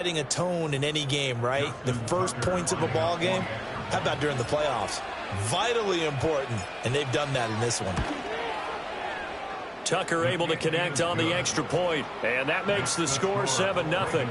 Setting a tone in any game, right? The first points of a ball game. How about during the playoffs? Vitally important, and they've done that in this one. Tucker able to connect on the extra point, and that makes the score 7-0.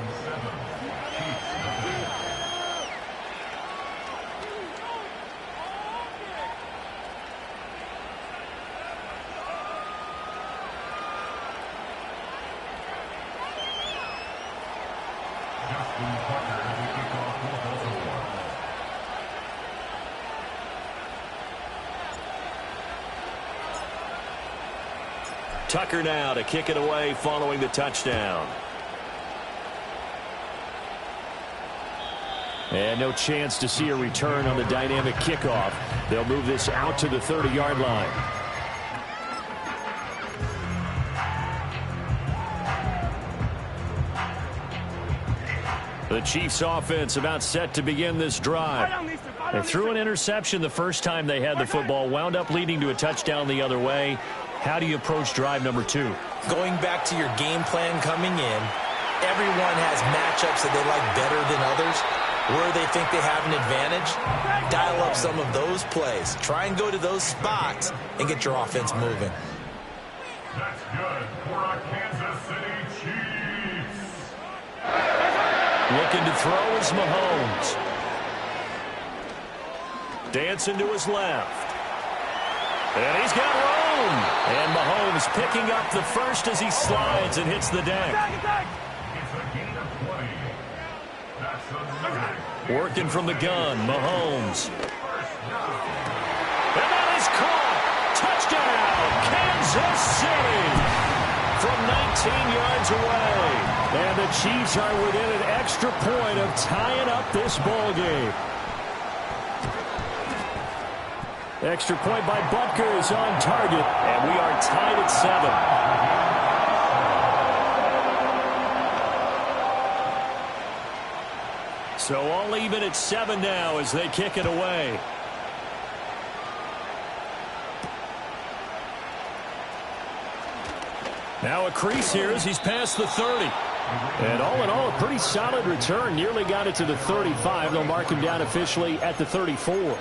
Tucker now to kick it away following the touchdown. And no chance to see a return on the dynamic kickoff. They'll move this out to the 30-yard line. The Chiefs offense about set to begin this drive. They threw an interception the first time they had the football, wound up leading to a touchdown the other way. How do you approach drive number 2? Going back to your game plan coming in, everyone has matchups that they like better than others. Where they think they have an advantage, dial up some of those plays. Try and go to those spots and get your offense moving. That's good for our Kansas City Chiefs. Looking to throw is Mahomes. Dancing to his left. And he's got room. And Mahomes picking up the first as he slides and hits the deck. Working from the gun, Mahomes. And that is caught. Touchdown, Kansas City. From 19 yards away. And the Chiefs are within an extra point of tying up this ball game. Extra point by Butker is on target, and we are tied at 7. So all even at 7 now as they kick it away. Now a crease here as he's past the 30. And all in all, a pretty solid return. Nearly got it to the 35. They'll mark him down officially at the 34.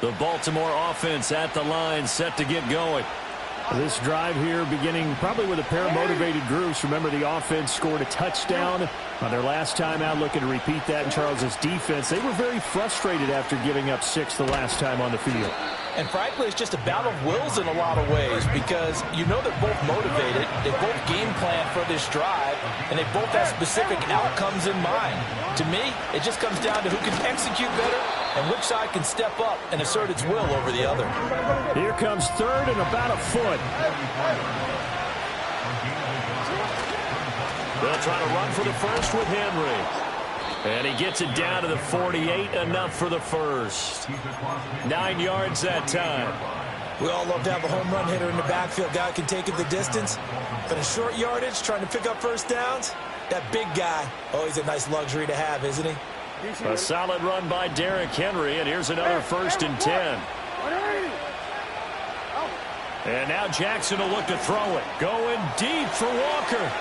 The Baltimore offense at the line, set to get going. This drive here beginning probably with a pair of motivated groups. Remember, the offense scored a touchdown on their last time out, looking to repeat that in Charles's defense. They were very frustrated after giving up 6 the last time on the field. And frankly, it's just a battle of wills in a lot of ways because you know they're both motivated, they both game plan for this drive, and they both have specific outcomes in mind. To me, it just comes down to who can execute better and which side can step up and assert its will over the other. Here comes third and about a foot. They'll try to run for the first with Henry. And he gets it down to the 48, enough for the first. 9 yards that time. We all love to have a home run hitter in the backfield. Guy can take it the distance. But in short yardage, trying to pick up first downs, that big guy, always a nice luxury to have, isn't he? A solid run by Derrick Henry, and here's another 1st and 10. And now Jackson will look to throw it. Going deep for Walker.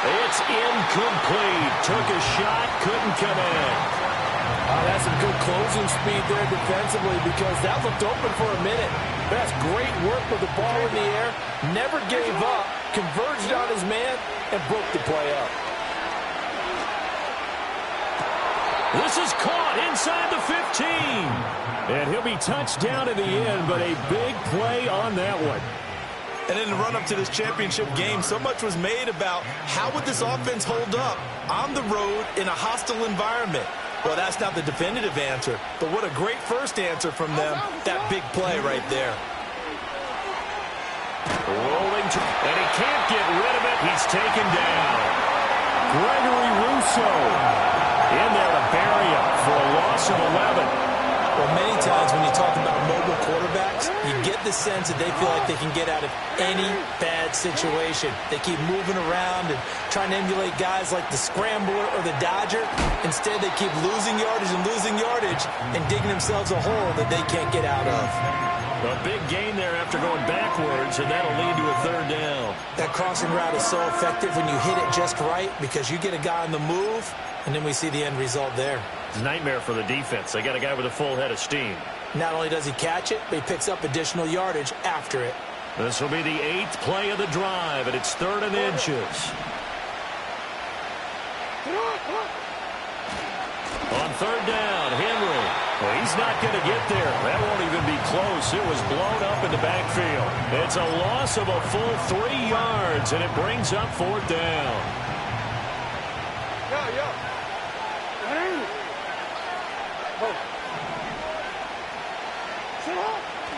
It's incomplete. Took a shot, couldn't come in. That's some good closing speed there defensively because that looked open for a minute. That's great work with the ball in the air. Never gave up, converged on his man, and broke the play up. This is caught inside the 15. And he'll be touched down in the end, but a big play on that one. And in the run-up to this championship game, so much was made about how would this offense hold up on the road in a hostile environment. Well, that's not the definitive answer, but what a great first answer from them. That big play right there. Rolling, and he can't get rid of it. He's taken down. Gregory Rousseau in there to bury him for a loss of 11. Well, many times when you talk about mobile quarterbacks, you get the sense that they feel like they can get out of any bad situation. They keep moving around and trying to emulate guys like the Scrambler or the Dodger. Instead, they keep losing yardage and digging themselves a hole that they can't get out of. A big gain there after going backwards, and that'll lead to a third down. That crossing route is so effective when you hit it just right because you get a guy on the move, and then we see the end result there. It's a nightmare for the defense. They got a guy with a full head of steam. Not only does he catch it, but he picks up additional yardage after it. This will be the 8th play of the drive, and it's 3rd and inches. On 3rd down, Henry. Well, he's not going to get there. That won't even be close. It was blown up in the backfield. It's a loss of a full 3 yards, and it brings up 4th down.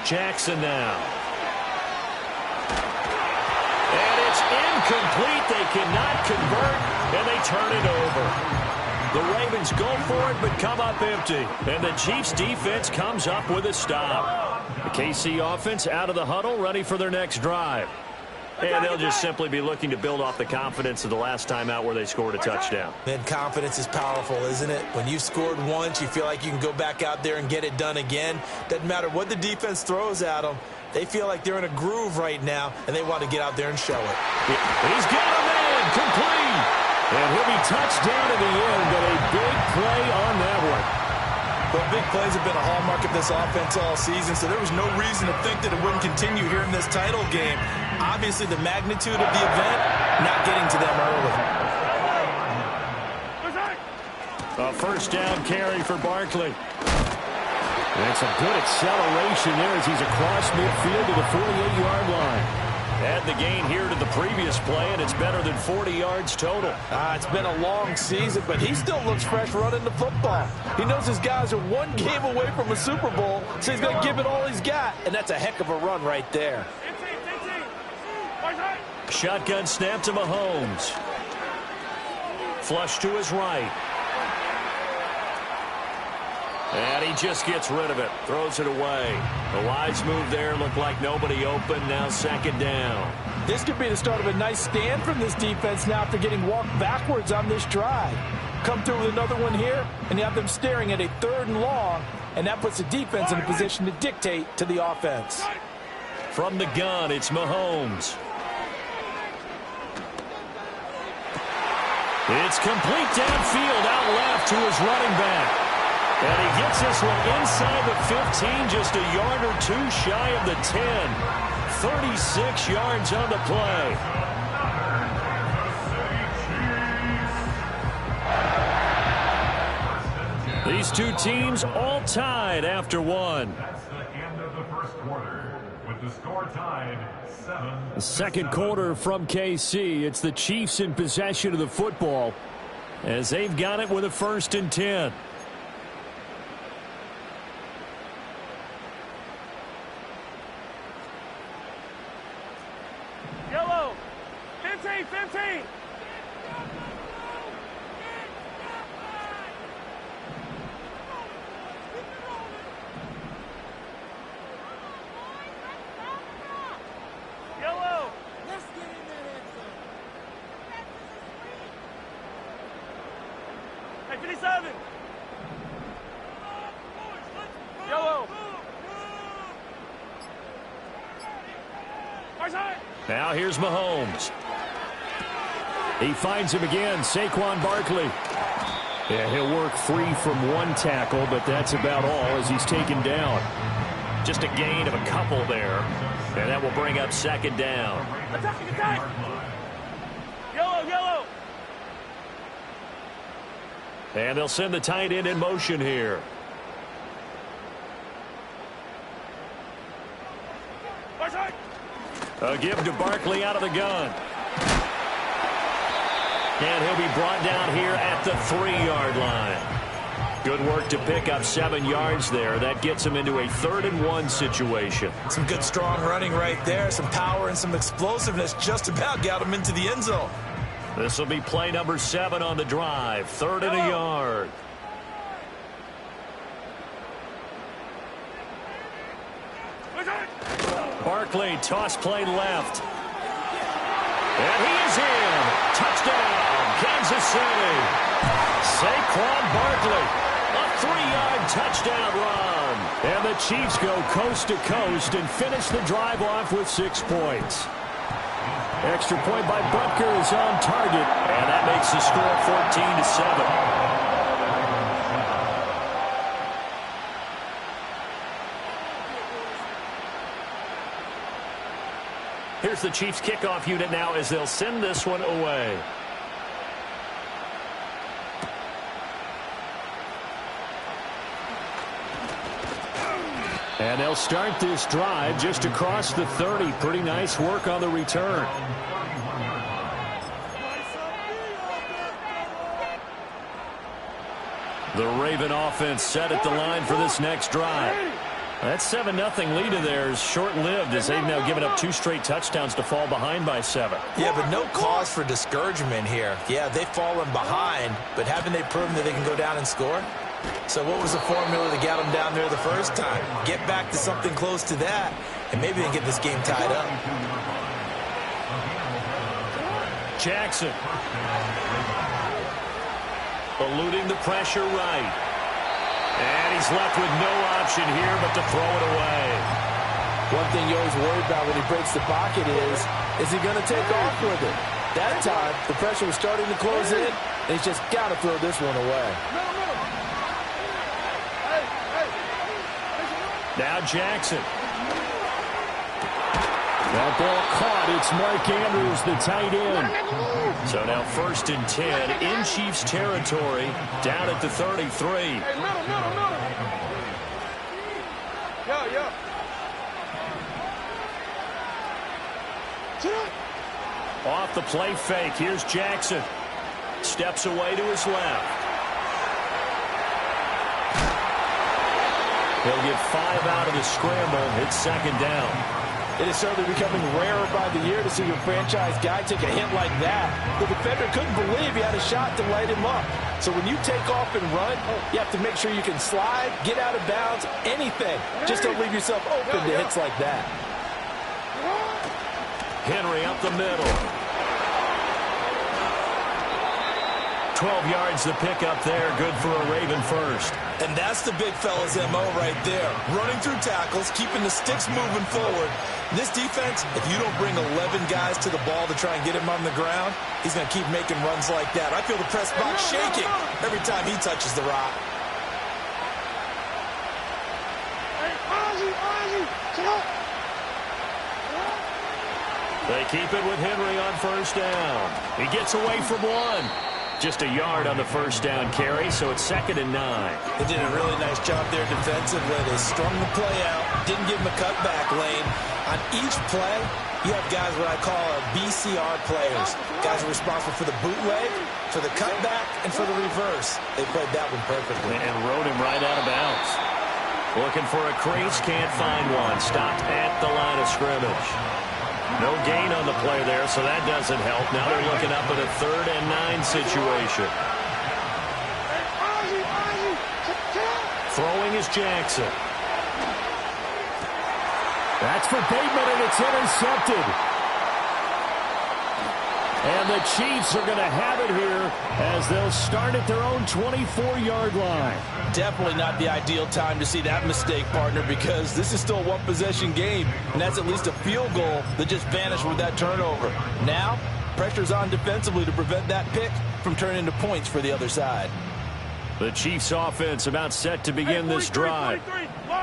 Jackson now. And it's incomplete. They cannot convert, and they turn it over. The Ravens go for it, but come up empty. And the Chiefs' defense comes up with a stop. The KC offense out of the huddle, ready for their next drive. And they'll just simply be looking to build off the confidence of the last time out where they scored a touchdown. And confidence is powerful, isn't it? When you've scored once, you feel like you can go back out there and get it done again. Doesn't matter what the defense throws at them. They feel like they're in a groove right now, and they want to get out there and show it. He's got a man, complete. And he'll be touched down in the end, but a big play on that one. Well, big plays have been a hallmark of this offense all season, so there was no reason to think that it wouldn't continue here in this title game. Obviously, the magnitude of the event not getting to them early. A 1st down carry for Barkley. And some good acceleration there as he's across midfield to the 48-yard line. Add the gain here to the previous play, and it's better than 40 yards total. It's been a long season, but he still looks fresh running the football. He knows his guys are one game away from a Super Bowl, so he's going to give it all he's got, and that's a heck of a run right there. Shotgun snap to Mahomes. Flush to his right. And he just gets rid of it. Throws it away. A wise move there. Looked like nobody open. Now 2nd down. This could be the start of a nice stand from this defense now after getting walked backwards on this drive. Come through with another one here, and you have them staring at a 3rd and long, and that puts the defense in a position to dictate to the offense. From the gun, it's Mahomes. It's complete downfield out left to his running back. And he gets this one inside the 15, just a yard or 2 shy of the 10. 36 yards on the play. These two teams all tied after one. That's the end of the 1st quarter, with the score tied 7-7. Second quarter from KC. It's the Chiefs in possession of the football as they've got it with a 1st and 10. Yellow, 15. Yellow. Let's get in that end zone. Hey, 57. Yellow. Now here's Mahomes. He finds him again, Saquon Barkley. Yeah, he'll work free from 1 tackle, but that's about all as he's taken down. Just a gain of a couple there, and that will bring up 2nd down. Attack. Yellow. And they'll send the tight end in motion here. A give to Barkley out of the gun. And he'll be brought down here at the 3-yard line. Good work to pick up 7 yards there. That gets him into a 3rd and 1 situation. Some good strong running right there. Some power and some explosiveness just about got him into the end zone. This will be play number 7 on the drive. 3rd and a yard. Barkley, toss play left. And he is in. Touchdown, Kansas City. Saquon Barkley, a 3-yard touchdown run. And the Chiefs go coast to coast and finish the drive off with 6 points. Extra point by Butker is on target, and that makes the score 14-7. Here's the Chiefs kickoff unit now as they'll send this one away. And they'll start this drive just across the 30. Pretty nice work on the return. The Raven offense set at the line for this next drive. That 7-0 lead of theirs short-lived as they've now given up 2 straight touchdowns to fall behind by 7. Yeah, but no cause for discouragement here. Yeah, they've fallen behind, but haven't they proven that they can go down and score? So what was the formula that got them down there the first time? Get back to something close to that, and maybe they can get this game tied up. Jackson. Eluding the pressure right. And he's left with no option here but to throw it away. One thing you always worry about when he breaks the pocket is he going to take off with it? That time, the pressure was starting to close in, and he's just got to throw this one away. Now Jackson. That ball caught. It's Mark Andrews, the tight end. So now 1st and 10 in Chiefs territory, down at the 33. Off the play fake. Here's Jackson. Steps away to his left. He'll get 5 out of the scramble. It's 2nd down. It is certainly becoming rarer by the year to see your franchise guy take a hit like that. The defender couldn't believe he had a shot to light him up. So when you take off and run, you have to make sure you can slide, get out of bounds, anything. Just don't leave yourself open to hits like that. Henry up the middle. 12 yards to pick up there. Good for a Raven first. And that's the big fella's MO right there. Running through tackles, keeping the sticks moving forward. This defense, if you don't bring 11 guys to the ball to try and get him on the ground, he's going to keep making runs like that. I feel the press box shaking every time he touches the rock. They keep it with Henry on 1st down. He gets away from 1. Just a yard on the 1st down carry, so it's 2nd and 9. They did a really nice job there defensively. They strung the play out, didn't give him a cutback lane. On each play, you have guys what I call BCR players. Guys are responsible for the bootleg, for the cutback, and for the reverse. They played that one perfectly. And rode him right out of bounds. Looking for a crease, can't find one. Stopped at the line of scrimmage. No gain on the play there, so that doesn't help. Now they're looking up at a 3rd and 9 situation. Throwing is Jackson. That's for Bateman, and it's intercepted. And the Chiefs are going to have it here as they'll start at their own 24-yard line. Definitely not the ideal time to see that mistake, partner, because this is still a one-possession game, and that's at least a field goal that just vanished with that turnover. Now, pressure's on defensively to prevent that pick from turning into points for the other side. The Chiefs offense about set to begin this drive.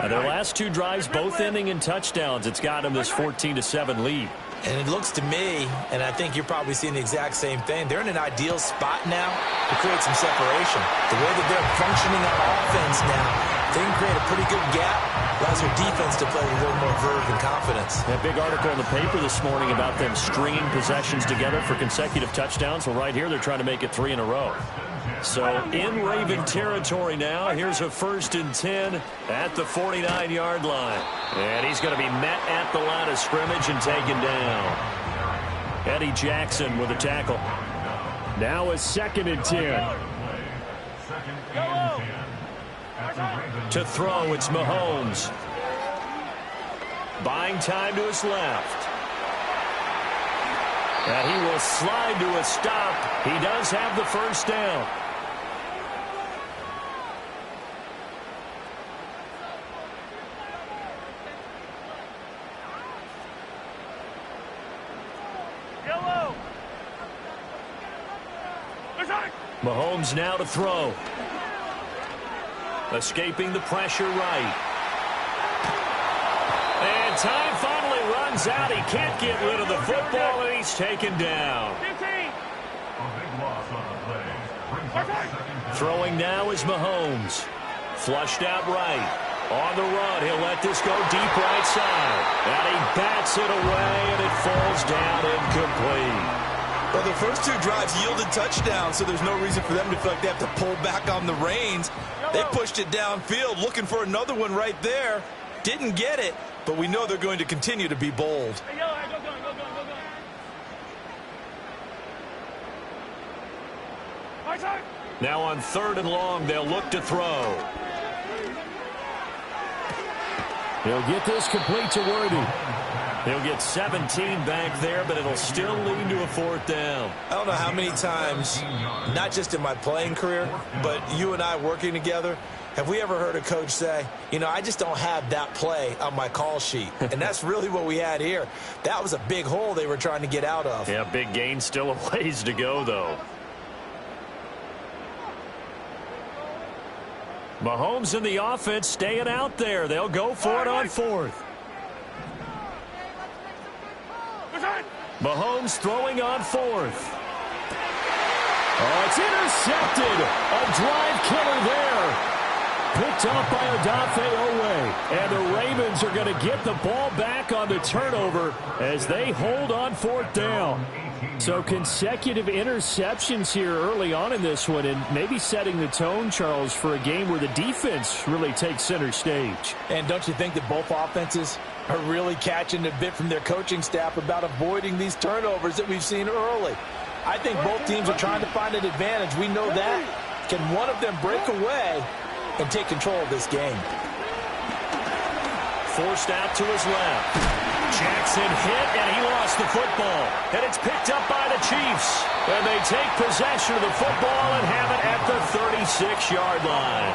Their last 2 drives both ending in touchdowns. It's got them this 14-7 lead. And it looks to me, and I think you're probably seeing the exact same thing, they're in an ideal spot now to create some separation. The way that they're functioning on offense now, they can create a pretty good gap. Allows their defense to play with a little more verve and confidence. That big article in the paper this morning about them stringing possessions together for consecutive touchdowns. Well, right here, they're trying to make it 3 in a row. So in Raven territory now, here's a 1st and 10 at the 49-yard line. And he's going to be met at the line of scrimmage and taken down. Eddie Jackson with a tackle. Now a 2nd and 10. To throw, it's Mahomes. Buying time to his left. And he will slide to a stop. He does have the first down. Yellow. Mahomes now to throw. Escaping the pressure right. And time finally runs out. He can't get rid of the football, and he's taken down. 15. A big loss on the play. Brings up second down. Throwing now is Mahomes. Flushed out right. On the run, he'll let this go deep right side. And he bats it away, and it falls down incomplete. Well, the first two drives yielded touchdowns, so there's no reason for them to feel like they have to pull back on the reins. They pushed it downfield, looking for another one right there. Didn't get it, but we know they're going to continue to be bold. Hey, yellow, go gun. Right side. Now on 3rd and long, they'll look to throw. He'll get this complete to Worthy. He'll get 17 back there, but it'll still lead to a 4th down. I don't know how many times, not just in my playing career, but you and I working together, have we ever heard a coach say, you know, I just don't have that play on my call sheet. And that's really what we had here. That was a big hole they were trying to get out of. Yeah, big gain, still a ways to go, though. Mahomes and the offense staying out there. They'll go for it on 4th. Mahomes throwing on 4th. Oh, it's intercepted. A drive killer there. Picked up by Odafe Owe. And the Ravens are going to get the ball back on the turnover as they hold on 4th down. So consecutive interceptions here early on in this one, and maybe setting the tone, Charles, for a game where the defense really takes center stage. And don't you think that both offenses are really catching a bit from their coaching staff about avoiding these turnovers that we've seen early? I think both teams are trying to find an advantage. We know that. Can one of them break away and take control of this game? Forced out to his left. Jackson hit, and he lost the football. And it's picked up by the Chiefs. And they take possession of the football and have it at the 36-yard line.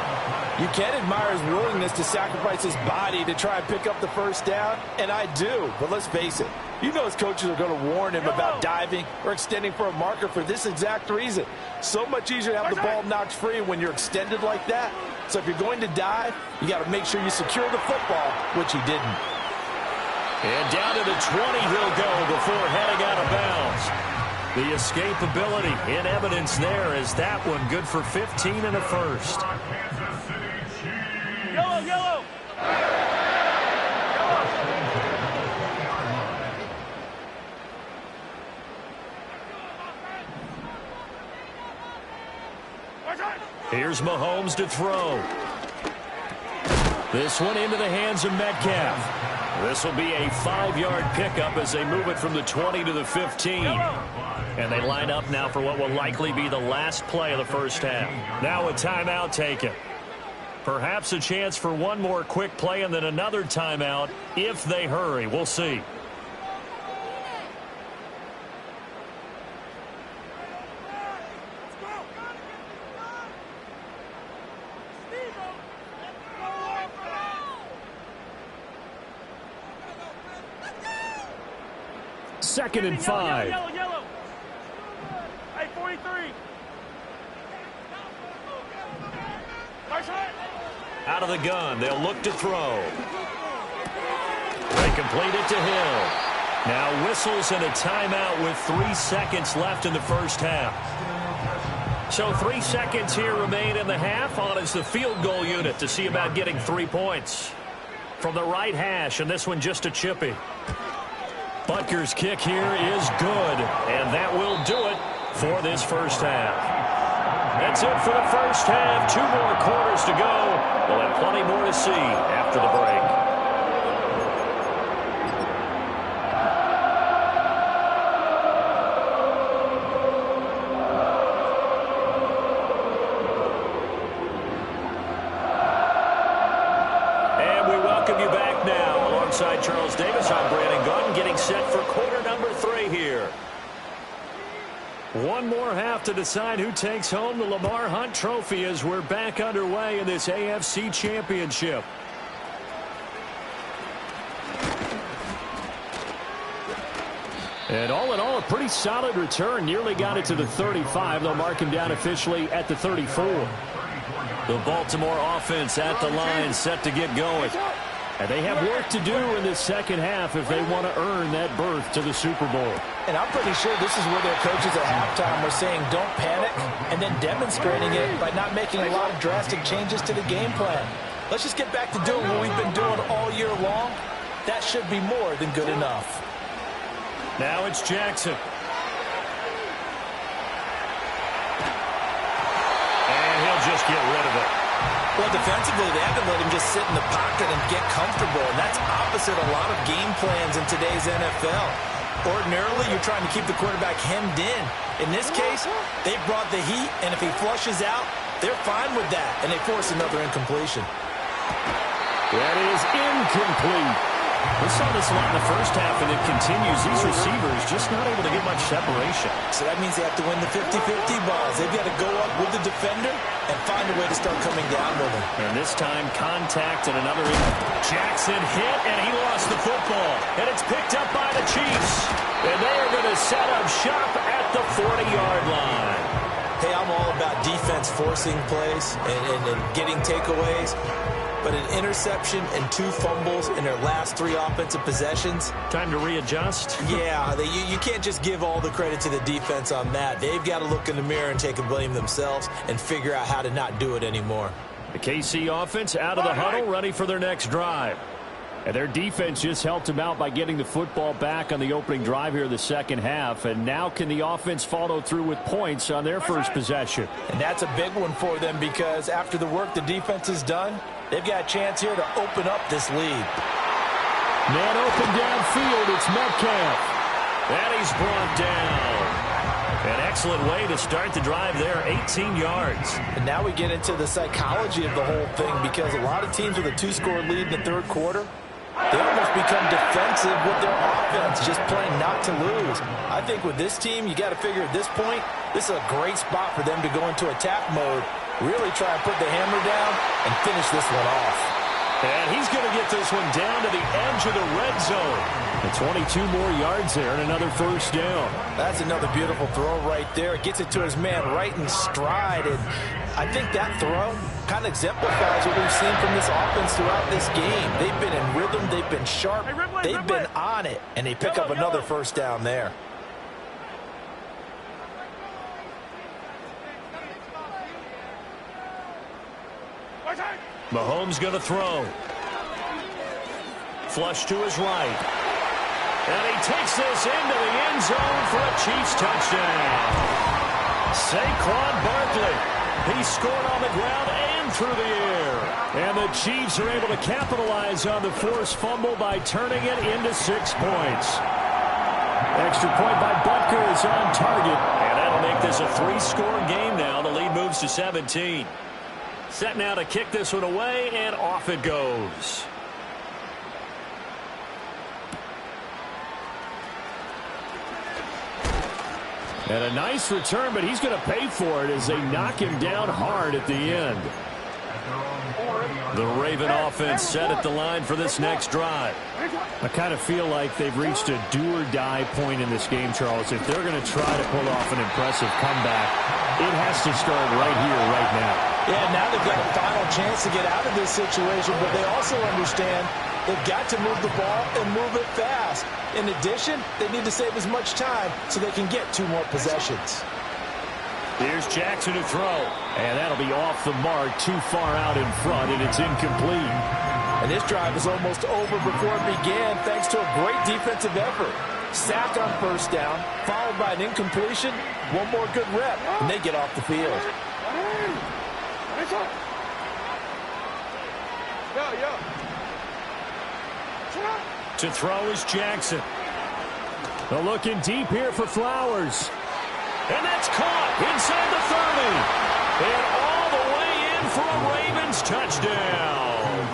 You can admire his willingness to sacrifice his body to try and pick up the first down, and I do. But let's face it, you know his coaches are going to warn him about diving or extending for a marker for this exact reason. So much easier to have the ball knocked free when you're extended like that. So if you're going to dive, you got to make sure you secure the football, which he didn't. And down to the 20 he'll go before heading out of bounds. The escapability in evidence there is that one good for 15 and a first. Yellow. Here's Mahomes to throw. This one into the hands of Metcalf. This will be a 5-yard pickup as they move it from the 20 to the 15. And they line up now for what will likely be the last play of the first half. Now a timeout taken. Perhaps a chance for one more quick play and then another timeout if they hurry. We'll see. Second and 5. Yellow. Hey, 43. Out of the gun, they'll look to throw. They complete it to Hill. Now whistles and a timeout with 3 seconds left in the first half. So 3 seconds here remain in the half. On is the field goal unit to see about getting 3 points. From the right hash, and this one just a chippy. Butker's kick here is good, and that will do it for this first half. That's it for the first half. 2 more quarters to go. We'll have plenty more to see after the break. Alongside Charles Davis, I'm Brandon Gunn, getting set for quarter number 3 here. One more half to decide who takes home the Lamar Hunt Trophy as we're back underway in this AFC Championship. And all in all, a pretty solid return. Nearly got it to the 35. They'll mark him down officially at the 34. The Baltimore offense at the line, set to get going. And they have work to do in this second half if they want to earn that berth to the Super Bowl. And I'm pretty sure this is where their coaches at halftime were saying don't panic, and then demonstrating it by not making a lot of drastic changes to the game plan. Let's just get back to doing what we've been doing all year long. That should be more than good enough. Now it's Jackson. And he'll just get rid of it. Well, defensively, they haven't let him just sit in the pocket and get comfortable, and that's opposite a lot of game plans in today's NFL. Ordinarily, you're trying to keep the quarterback hemmed in. In this case, they brought the heat, and if he flushes out, they're fine with that, and they force another incompletion. That is incomplete. We saw this a lot in the first half, and it continues. These receivers just not able to get much separation. So that means they have to win the 50-50 balls. They've got to go up with the defender and find a way to start coming down with him. And this time, contact and another. Jackson hit, and he lost the football. And it's picked up by the Chiefs. And they are going to set up shop at the 40-yard line. Hey, I'm all about defense forcing plays and getting takeaways. But an interception and 2 fumbles in their last 3 offensive possessions. Time to readjust. Yeah, you can't just give all the credit to the defense on that. They've got to look in the mirror and take the blame themselves and figure out how to not do it anymore. The KC offense out of the huddle, ready for their next drive. And their defense just helped them out by getting the football back on the opening drive here in the second half. And now can the offense follow through with points on their first possession? And that's a big one for them because after the work the defense has done, they've got a chance here to open up this lead. Man open downfield, it's Metcalf. And he's brought down. An excellent way to start the drive there, 18 yards. And now we get into the psychology of the whole thing because a lot of teams with a 2-score lead in the third quarter, they almost become defensive with their offense, just playing not to lose. I think with this team, you got to figure at this point, this is a great spot for them to go into attack mode, really try and put the hammer down and finish this one off. And he's going to get this one down to the edge of the red zone. And 22 more yards there and another first down. That's another beautiful throw right there. It gets it to his man right in stride. And I think that throw kind of exemplifies what we've seen from this offense throughout this game. They've been in rhythm. They've been sharp. They've been on it. And they pick up another first down there. Mahomes going to throw. Flush to his right. And he takes this into the end zone for a Chiefs touchdown. Saquon Barkley. He scored on the ground and through the air. And the Chiefs are able to capitalize on the forced fumble by turning it into 6 points. Extra point by Butker is on target. And that'll make this a 3-score game now. The lead moves to 17. Set now to kick this one away, and off it goes. And a nice return, but he's going to pay for it as they knock him down hard at the end. The Raven offense set at the line for this next drive. I kind of feel like they've reached a do-or-die point in this game, Charles. If they're going to try to pull off an impressive comeback, it has to start right here, right now. Yeah, now they've got a final chance to get out of this situation, but they also understand they've got to move the ball and move it fast. In addition, they need to save as much time so they can get 2 more possessions. Here's Jackson to throw. And that'll be off the mark, too far out in front, and it's incomplete. And this drive is almost over before it began thanks to a great defensive effort. Sack on first down, followed by an incompletion, 1 more good rep, and they get off the field. To throw is Jackson. They're looking deep here for Flowers. And that's caught inside the 30. And all the way in for a Ravens touchdown.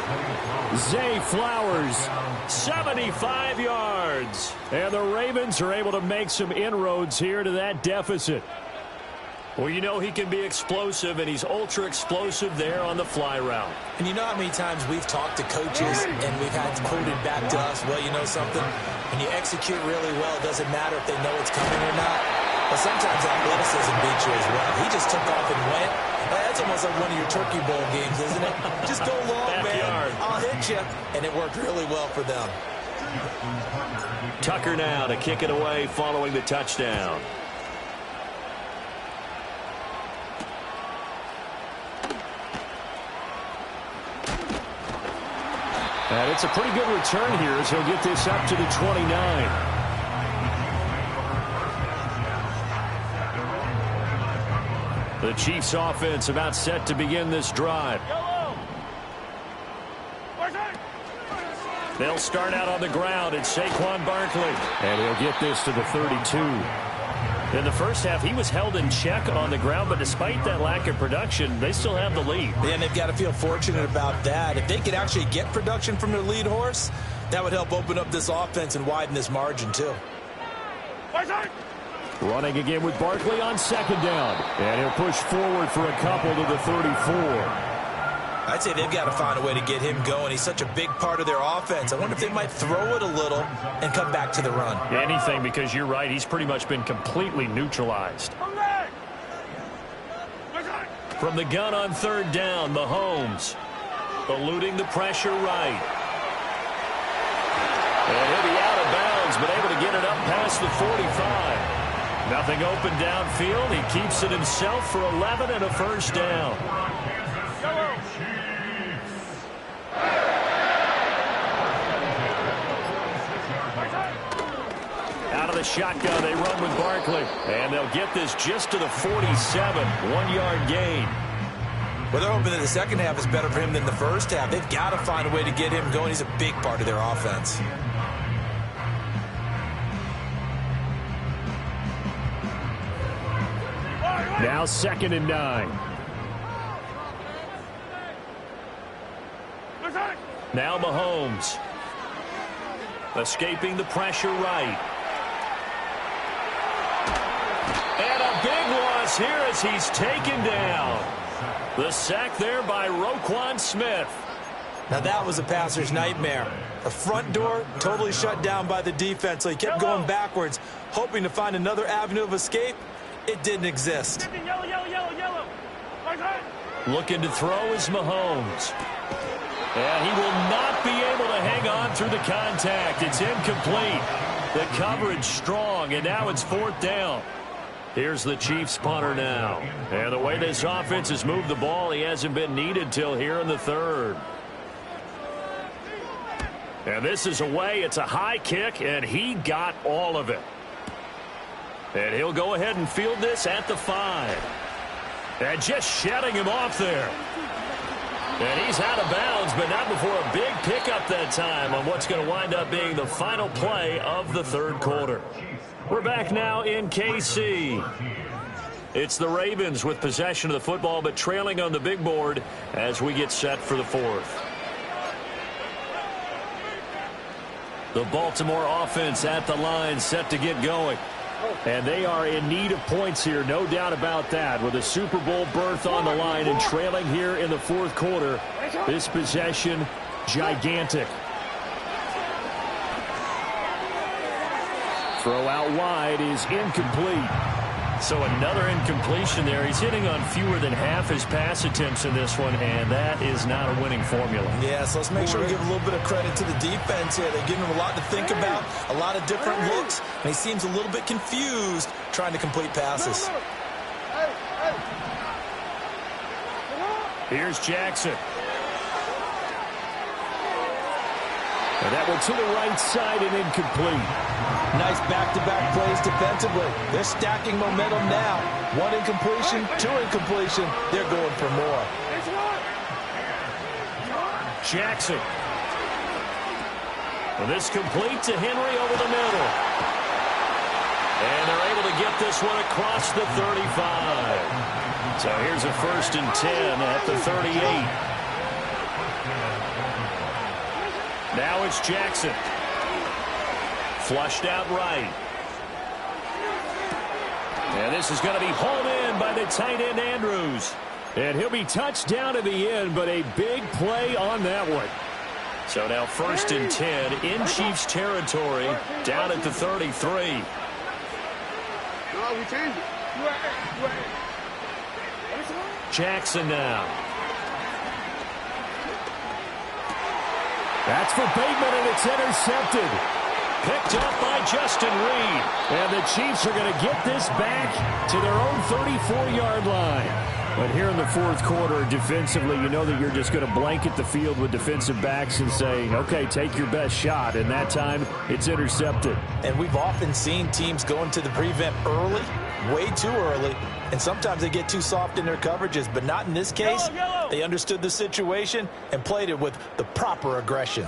Zay Flowers, 75 yards. And the Ravens are able to make some inroads here to that deficit. Well, you know he can be explosive, and he's ultra-explosive there on the fly route. And you know how many times we've talked to coaches and we've had quoted back to us, well, you know something? When you execute really well, it doesn't matter if they know it's coming or not. But sometimes athleticism beats you as well. He just took off and went. That's almost like one of your Turkey Bowl games, isn't it? Just go long, man. I'll hit you. And it worked really well for them. Tucker now to kick it away following the touchdown. And it's a pretty good return here as he'll get this up to the 29. The Chiefs offense about set to begin this drive. They'll start out on the ground. It's Saquon Barkley. And he'll get this to the 32. In the first half, he was held in check on the ground, but despite that lack of production, they still have the lead. Yeah, and they've got to feel fortunate about that. If they could actually get production from their lead horse, that would help open up this offense and widen this margin, too. Running again with Barkley on second down. And he'll push forward for a couple to the 34. I'd say they've got to find a way to get him going. He's such a big part of their offense. I wonder if they might throw it a little and come back to the run. Anything, because you're right. He's pretty much been completely neutralized. From the gun on third down, Mahomes eluding the pressure right. And he'll be out of bounds, but able to get it up past the 45. Nothing open downfield. He keeps it himself for 11 and a first down. Out of the shotgun, they run with Barkley. And they'll get this just to the 47, 1-yard gain. Well, they're hoping that the second half is better for him than the first half. They've got to find a way to get him going. He's a big part of their offense. Now 2nd and 9. Now Mahomes. Escaping the pressure right. And a big loss here as he's taken down. The sack there by Roquan Smith. Now that was a passer's nightmare. The front door totally shut down by the defense, so he kept going backwards, hoping to find another avenue of escape. It didn't exist. Yellow. Looking to throw is Mahomes. And he will not be able to hang on through the contact. It's incomplete. The coverage strong, and now it's 4th down. Here's the Chiefs punter now. And the way this offense has moved the ball, he hasn't been needed till here in the 3rd. And this is away. It's a high kick, and he got all of it. And he'll go ahead and field this at the 5. And just shedding him off there. And he's out of bounds, but not before a big pickup that time on what's going to wind up being the final play of the 3rd quarter. We're back now in KC. It's the Ravens with possession of the football, but trailing on the big board as we get set for the 4th. The Baltimore offense at the line, set to get going. And they are in need of points here, no doubt about that. With a Super Bowl berth on the line and trailing here in the 4th quarter, this possession, gigantic. Throw out wide is incomplete. So another incompletion there. He's hitting on fewer than half his pass attempts in this one, and that is not a winning formula. Yeah, so let's make sure we give a little bit of credit to the defense here. They're giving him a lot to think about, a lot of different looks, and he seems a little bit confused trying to complete passes. Here's Jackson. And that one to the right side and incomplete. Nice back-to-back plays defensively. They're stacking momentum now. 1 incompletion, 2 incompletion. They're going for more. Jackson. Well, this complete to Henry over the middle. And they're able to get this one across the 35. So here's a 1st and 10 at the 38. Now it's Jackson. Flushed out right. And this is going to be hauled in by the tight end, Andrews. And he'll be touched down to the end, but a big play on that one. So now 1st and 10 in Chiefs territory, down at the 33. No, we changed it. Jackson now. That's for Bateman, and it's intercepted. Picked up by Justin Reed. And the Chiefs are going to get this back to their own 34-yard line. But here in the 4th quarter, defensively, you know that you're just going to blanket the field with defensive backs and say, okay, take your best shot. And that time, it's intercepted. And we've often seen teams go into the prevent early, way too early, and sometimes they get too soft in their coverages. But not in this case. Yellow. They understood the situation and played it with the proper aggression.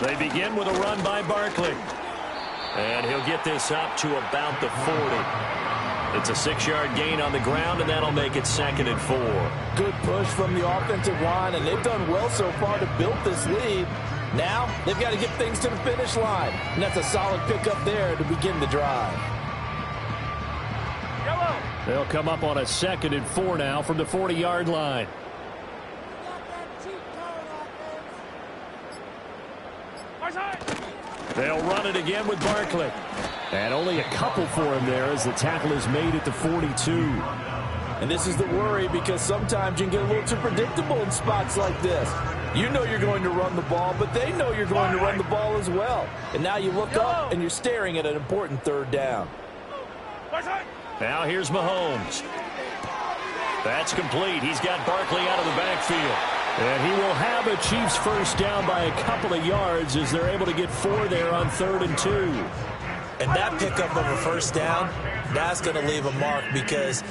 They begin with a run by Barkley. And he'll get this up to about the 40. It's a 6-yard gain on the ground, and that'll make it 2nd and 4. Good push from the offensive line, and they've done well so far to build this lead. Now they've got to get things to the finish line, and that's a solid pickup there to begin the drive. Yellow. They'll come up on a 2nd and 4 now from the 40-yard line. They'll run it again with Barkley. And only a couple for him there as the tackle is made at the 42. And this is the worry, because sometimes you can get a little too predictable in spots like this. You know you're going to run the ball, but they know you're going to run the ball as well. And now you look up and you're staring at an important 3rd down. Now here's Mahomes. That's complete. He's got Barkley out of the backfield. And he will have a Chiefs 1st down by a couple of yards as they're able to get 4 there on 3rd and 2. And that pickup of a 1st down, that's going to leave a mark, because